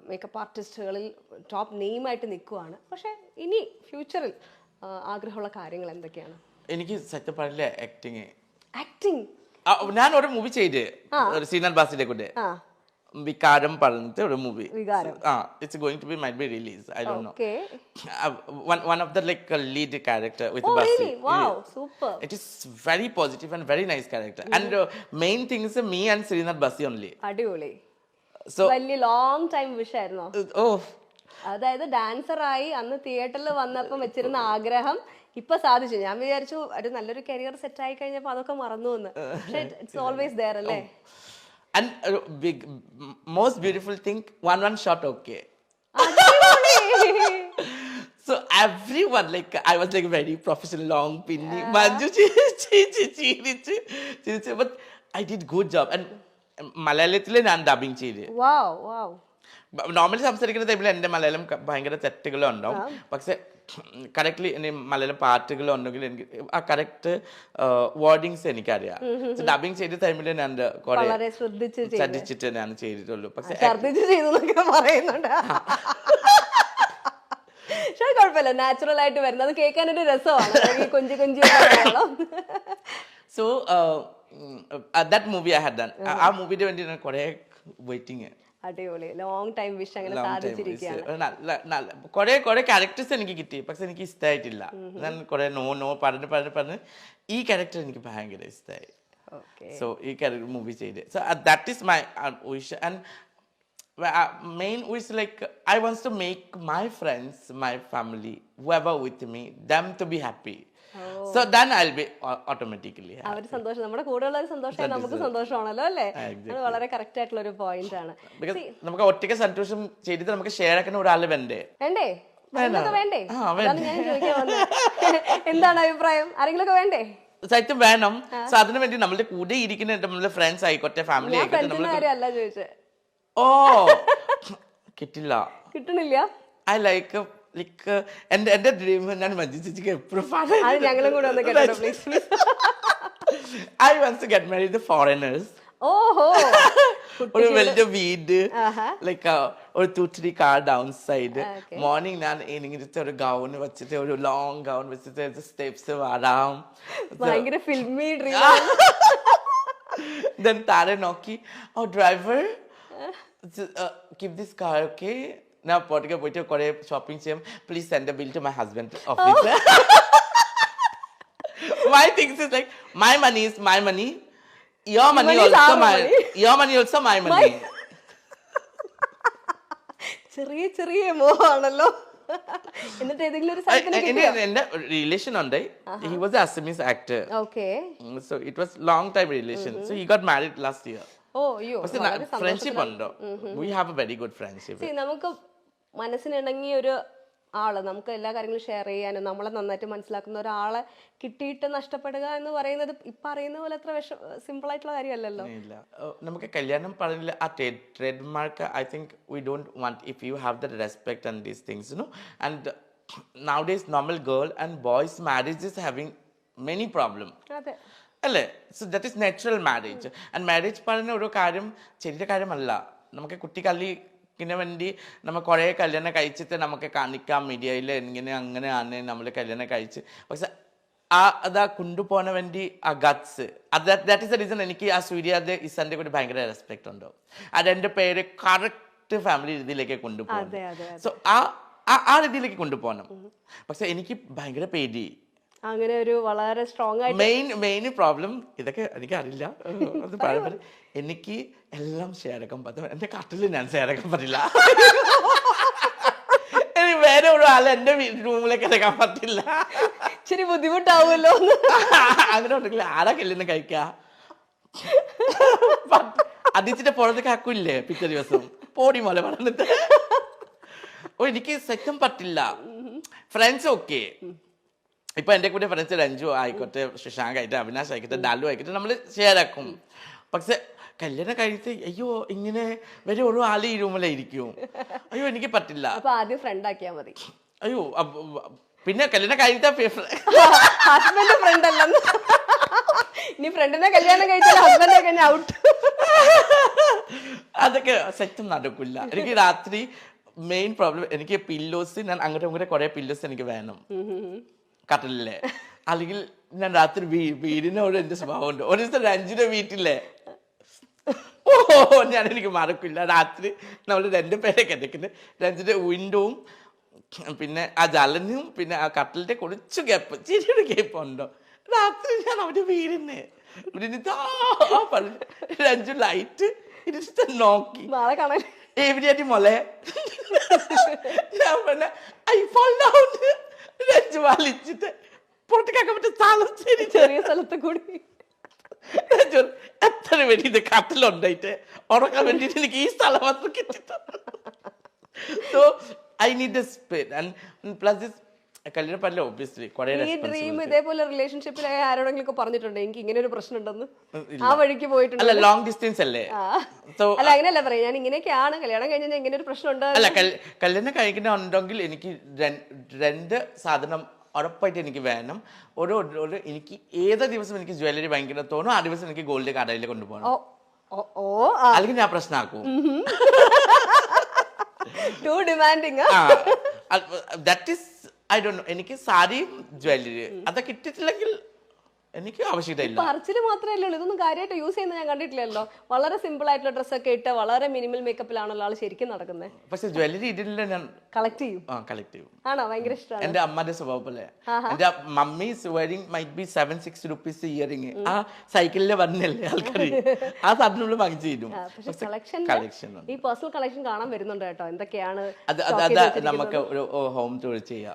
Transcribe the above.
Makeup ആർട്ടിസ്റ്റുകളിൽ top നെയിമായിട്ട് നിൽക്കുവാണ്. പക്ഷേ ഇനി ഫ്യൂച്ചറിൽ ആഗ്രഹമുള്ള കാര്യങ്ങൾ എന്തൊക്കെയാണ്? എനിക്ക് സത്യം പറയില്ല ആക്ടിങ്. ഞാൻ ഒരു മൂവി ചെയ്ത് ശ്രീനാഥ് ബാസിന്റെ കൂടെ വികാരം പറഞ്ഞിട്ട് ഒരു movie. It's going to be might be release. I don't know. One of the like lead character with Basi. Really? Wow, super. It is very positive and very nice character. And main thing is me and Srinath Basi only. അടിപൊളി. So വലിയ long time wish ആയിരുന്നോ? Oh. അതായത് ഡാൻസറായി അന്ന് തിയേറ്ററിൽ വന്നപ്പം വെച്ചിരുന്ന ആഗ്രഹം ഇപ്പൊ സാധിച്ചു. ഞാൻ വിചാരിച്ചു ഒരു നല്ലൊരു കരിയർ സെറ്റ് ആയി കഴിഞ്ഞപ്പോ അതൊക്കെ മറന്നു എന്ന്. പക്ഷേ ഇറ്റ്സ് ഓൾവേസ് ദേർ അല്ലേ? And big most beautiful thing, one shot okay. So everyone like I was like very professional, long pinning manju chi but I did good job. And മലയാളത്തില് ഞാൻ dubbing ചെയ്ത്. നോർമലി സംസാരിക്കുന്ന ടൈമിൽ എൻ്റെ മലയാളം ഭയങ്കര തെറ്റുകളും ഉണ്ടാവും. പക്ഷെ കറക്റ്റ്ലി മലയാളം പാട്ടുകളുണ്ടെങ്കിൽ എനിക്ക് ആ കറക്റ്റ് വേർഡിങ്സ് എനിക്കറിയാം. ഡബിങ് ചെയ്ത ടൈമിൽ ഞാൻ കുറെ ശ്രദ്ധിച്ചിട്ട് ഞാൻ ചെയ്തിട്ടുള്ളൂ. പക്ഷെ പറയുന്നുണ്ട്. പക്ഷേ കുഴപ്പമില്ല, നാച്ചുറൽ ആയിട്ട് വരുന്നത് കേൾക്കാനൊരു രസമാണ്. കൊഞ്ചി കൊഞ്ചി. So that movie I had done. ആ മൂവിയുടെ വേണ്ടി ഞാൻ കുറെ വെയിറ്റിംഗ്. അടിപൊളി, ലോങ് ടൈം വിഷ് അങ്ങനെ സാധിച്ചിരിക്കുകയാണ്. കുറെ ക്യാരക്ടേഴ്സ് എനിക്ക് കിട്ടി, പക്ഷെ എനിക്ക് ഇഷ്ടമായിട്ടില്ല. ഞാൻ കുറെ നോ പറഞ്ഞ് ഈ ക്യാരക്ടർ എനിക്ക് ഭയങ്കര ഇഷ്ടമായി. സോ ഈ ക്യാരക്ടർ മൂവി ചെയ്ത്. So that is my wish. And main wish like I wants to make my friends, my family, whoever with me, them to be happy. So then I'll be automatically happy. അവര് സന്തോഷം, നമ്മുടെ കൂടെയുള്ള സന്തോഷം നമുക്ക് സന്തോഷമാണല്ലോ അല്ലേ? അത് വളരെ കറക്റ്റ് ആയിട്ടുള്ള ഒരു പോയിന്റ് ആണ്. നമുക്ക് ഒറ്റയ്ക്ക് സന്തോഷം ചെയ്തിട്ട് നമുക്ക് ഷെയർ ആക്കുന്ന ഒരാൾ വേണ്ടേ? വേണ്ടേ? എന്താണ് അഭിപ്രായം? ആരെങ്കിലും വേണ്ടേ? സത്യം വേണം. സോ അതിനു വേണ്ടി നമ്മളുടെ കൂടെ ഇരിക്കുന്ന നമ്മളുടെ ഫ്രണ്ട്സ് ആയിക്കോട്ടെ, ഫാമിലി ആയിക്കോട്ടെ. ഓ കിട്ടില്ല, കിട്ടണില്ല. ഐ ലൈക്ക് എന്റെ ഡ്രീം ഞാൻ മഞ്ജു ചേച്ചിക്ക് എപ്പോഴും ഞങ്ങളും കൂടെ ഒന്ന് കേട്ടോ please. I want to get married to foreigners. ഓഹോ. ഒരു വലിയ വീട്, ലൈക്ക് ഒരു 2-3 കാർ ഡൗൺ സൈഡ്. മോർണിംഗ് ഞാൻ ഇങ്ങനെ ഒരു ഗൗൺ വെച്ചിട്ട്, ഒരു ലോങ് ഗൗൺ വെച്ചിട്ട് സ്റ്റെപ്സ് വരാം. ഭയങ്കര ഫിൽമി ഡ്രീം. Then താരെ നോക്കി, ഓ driver keep this car, okay? Now പോയിട്ട് പോയിട്ട് കുറെ ഷോപ്പിംഗ് ചെയ്യും. Please send a bill to my husband office. My things is like my money is my money, your money also my money, your money also my money. ചെറിയ ചെറിയ മോഹാണല്ലോ. എന്നിട്ട് ഏതെങ്കിലും ഒരു എന്റെ റിലേഷൻ ഉണ്ട്. He was an Assamese actor. Okay. So it was long time relation. So he got married last year. Friendship ഉണ്ടോ? We have a very good friendship. നമുക്ക് മനസ്സിനിണങ്ങിയ ഒരു ആള്, നമുക്ക് എല്ലാ കാര്യങ്ങളും ഷെയർ ചെയ്യാനും നമ്മളെ നന്നായിട്ട് മനസ്സിലാക്കുന്ന ഒരാളെ കിട്ടിയിട്ട് നഷ്ടപ്പെടുക എന്ന് പറയുന്നത് ഇപ്പൊ അറിയുന്ന പോലെ അത്ര സിമ്പിൾ ആയിട്ടുള്ള കാര്യമല്ലല്ലോ. നമുക്ക് കല്യാണം പറഞ്ഞില്ല ആ trade mark. I think we don't want if you have the respect and these things, you know. And nowadays normal girl and boys marriage is having many problem. അതെ അല്ലേ? So that is natural marriage. And marriage പറഞ്ഞ ഒരു കാര്യം ചെറിയ കാര്യമല്ല. നമുക്ക് കുട്ടിക്കല്ലിന് വേണ്ടി നമ്മൾ കുറേ കല്യാണം കഴിച്ചിട്ട് നമുക്ക് കാണിക്കാം മീഡിയയിൽ ഇങ്ങനെ അങ്ങനെയാണ് നമ്മൾ കല്യാണം കഴിച്ച്. പക്ഷെ അതാ കൊണ്ടുപോകാൻ വേണ്ടി ആ guts, that is the reason എനിക്ക് ആ സൂര്യാദ ഇസന്റെ കൂടി ഭയങ്കര റെസ്പെക്ട് ഉണ്ടോ. അതെന്റെ പേര് കറക്റ്റ് ഫാമിലി രീതിയിലേക്ക് കൊണ്ടുപോകണം. സോ ആ രീതിയിലേക്ക് കൊണ്ടുപോകണം. പക്ഷെ എനിക്ക് ഭയങ്കര പേടി. അങ്ങനെ ഒരു വളരെ സ്ട്രോങ് ആയിട്ട് മെയിൻ പ്രോബ്ലം ഇതൊക്കെ എനിക്ക് അറിയില്ല. അത് പറയുമ്പോൾ എനിക്ക് എല്ലാം ഷെയർ ആക്കാൻ പറ്റും. എന്റെ കട്ടിൽ ഞാൻ ഷെയർ ആക്കാൻ പറ്റില്ല. എനിക്ക് വേറെ ഒരു ആളെ എന്റെ റൂമിലേക്ക് എടുക്കാൻ പറ്റില്ല. ഇച്ചിരി ബുദ്ധിമുട്ടാവുമല്ലോ. അങ്ങനെ ഉണ്ടെങ്കിൽ ആരാ കല്യാണം കഴിക്കാ? അതിച്ചിട്ട് പുറത്തേക്ക് ആക്കൂല്ലേ പിറ്റേ ദിവസം പോടി മോലെ പറഞ്ഞിട്ട്. ഓ എനിക്ക് സത്യം പറ്റില്ല. ഫ്രണ്ട്സ് ഓക്കെ, ഇപ്പൊ എന്റെ കൂടെ ഫ്രണ്ട്സ് രഞ്ജു ആയിക്കോട്ടെ, ശശാങ്ക് ആയിട്ട്, അവിനാശ് ആയിക്കോട്ടെ, ഡാലു ആയിക്കോട്ടെ, നമ്മൾ ഷെയർ ആക്കും. പക്ഷെ കല്യാണം കഴിച്ച് അയ്യോ ഇങ്ങനെ വരെ ഒരു ആള് ഈ റൂമിലായിരിക്കും. അയ്യോ എനിക്ക് പറ്റില്ല. ആദ്യം ഫ്രണ്ട് ആക്കിയാ മതി. അയ്യോ പിന്നെ കല്യാണം കഴിച്ച ഹസ്ബൻഡ് ഫ്രണ്ട് അല്ലെന്ന്. ഇനി ഫ്രണ്ടിനെ കല്യാണം കഴിച്ചാൽ ഹസ്ബൻഡ് ഔട്ട്. അതൊക്കെ സെറ്റും നടക്കില്ല. എനിക്ക് രാത്രി മെയിൻ പ്രോബ്ലം, എനിക്ക് പില്ലോസ്, ഞാൻ അങ്ങോട്ടും ഇങ്ങോട്ടും കുറെ പില്ലോസ് എനിക്ക് വേണം കട്ടിലെ. അല്ലെങ്കിൽ ഞാൻ രാത്രി വീടിനോട് എന്റെ സ്വഭാവമുണ്ട്. ഒരു ദിവസം രഞ്ജിന്റെ വീട്ടിലെ ഞാൻ എനിക്ക് മറക്കില്ല. രാത്രി നമ്മൾ 2 പേരെ കിടക്കുന്നത്. രഞ്ജിന്റെ വിൻഡോവും പിന്നെ ആ ജലനും പിന്നെ ആ കട്ടിലിന്റെ കുറച്ച് ഗ്യാപ്പ്, ചെറിയൊരു ഗ്യാപ്പ് ഉണ്ടോ. രാത്രി ഞാൻ അവന്റെ വീടിനെ രഞ്ജു ലൈറ്റ് ഇടിച്ചിട്ട് നോക്കി നാളെ കാണാൻ എവിടെയായിട്ട് മോളെ ഞാൻ പറഞ്ഞ രഞ്ജു വലിച്ചിട്ട് പുറത്തേക്കാക്കാൻ പറ്റുന്ന സ്ഥലം ചെറിയ സ്ഥലത്ത് കൂടി എത്ര വേണ്ടി ഇത് കട്ടിലുണ്ടായിട്ട് ഉറക്കാൻ വേണ്ടിട്ട് എനിക്ക് ഈ സ്ഥലം മാത്രം കിട്ടിട്ട്. So I need A space and plus this കല്യാണം പറഞ്ഞ ഒബ്വിയസ്ലി കുറെ ഈ ഡ്രീം ഇതേപോലെ റിലേഷൻഷിപ്പിൽ ആരോടെങ്കിലും പറഞ്ഞിട്ടുണ്ട് എനിക്ക് ഇങ്ങനെ ഒരു പ്രശ്നം ഉണ്ടെന്ന്? ആ വഴിക്ക് പോയിട്ടുണ്ട്? അല്ല, ലോങ് ഡിസ്റ്റൻസ് അല്ലേ. അല്ല അങ്ങനെയല്ല പറയാം, ഞാൻ ഇങ്ങനെയൊക്കെയാണ് കല്യാണം കഴിഞ്ഞാൽ ഇങ്ങനെ ഒരു പ്രശ്നം ഉണ്ട്. അല്ല, കല്യാണം കഴിക്കുന്നുണ്ടെങ്കിൽ എനിക്ക് 2 സാധനം ഉറപ്പായിട്ട് എനിക്ക് വേണം. എനിക്ക് ഏത് ദിവസം എനിക്ക് ജ്വല്ലറി ഭയങ്കര തോന്നും, ആ ദിവസം എനിക്ക് ഗോൾഡ് കടയിൽ കൊണ്ടുപോകണം. അല്ലെങ്കിൽ ഞാൻ പ്രശ്നമാക്കും. Too demanding. That is I don't know. എനിക്ക് സാരിയും ജ്വല്ലറി അതൊക്കെ ഇട്ടിട്ടില്ലെങ്കിൽ എനിക്ക് ആവശ്യമില്ല. പറച്ചില് മാത്രമല്ലേ ഉള്ളൂ, ഇതൊന്നും കാര്യമായിട്ട് യൂസ് ചെയ്യുന്നത് ഞാൻ കണ്ടിട്ടില്ലല്ലോ. വളരെ സിമ്പിൾ ആയിട്ടുള്ള ഡ്രസ്സൊക്കെ ഇട്ട് വളരെ മിനിമൽ മേക്കപ്പിലാണല്ലോ ആൾ ശരിക്കും നടക്കുന്നത്. പക്ഷെ ജ്വല്ലറി ഇട്ടില്ല ഞാൻ കളക്ട് ചെയ്യും. കളക്ട് ചെയ്യും. ആണോ? ഭയങ്കര ഇഷ്ടമാണ്. എന്റെ അമ്മന്റെ സ്വഭാവം പോലെ. എന്റെ mummy wearing might be 7-6 rupees earring. ആ സൈക്കിളിൽ വന്നല്ലേ ആൾക്കാർ, ആ സാധനം വാങ്ങിച്ചു തരും. കളക്ഷൻ ഈ പേഴ്സണൽ കളക്ഷൻ കാണാൻ വരുന്നുണ്ട് കേട്ടോ. എന്തൊക്കെയാണ് അത് നമുക്ക് ഒരു ഹോം ടൂർ ചെയ്യാം.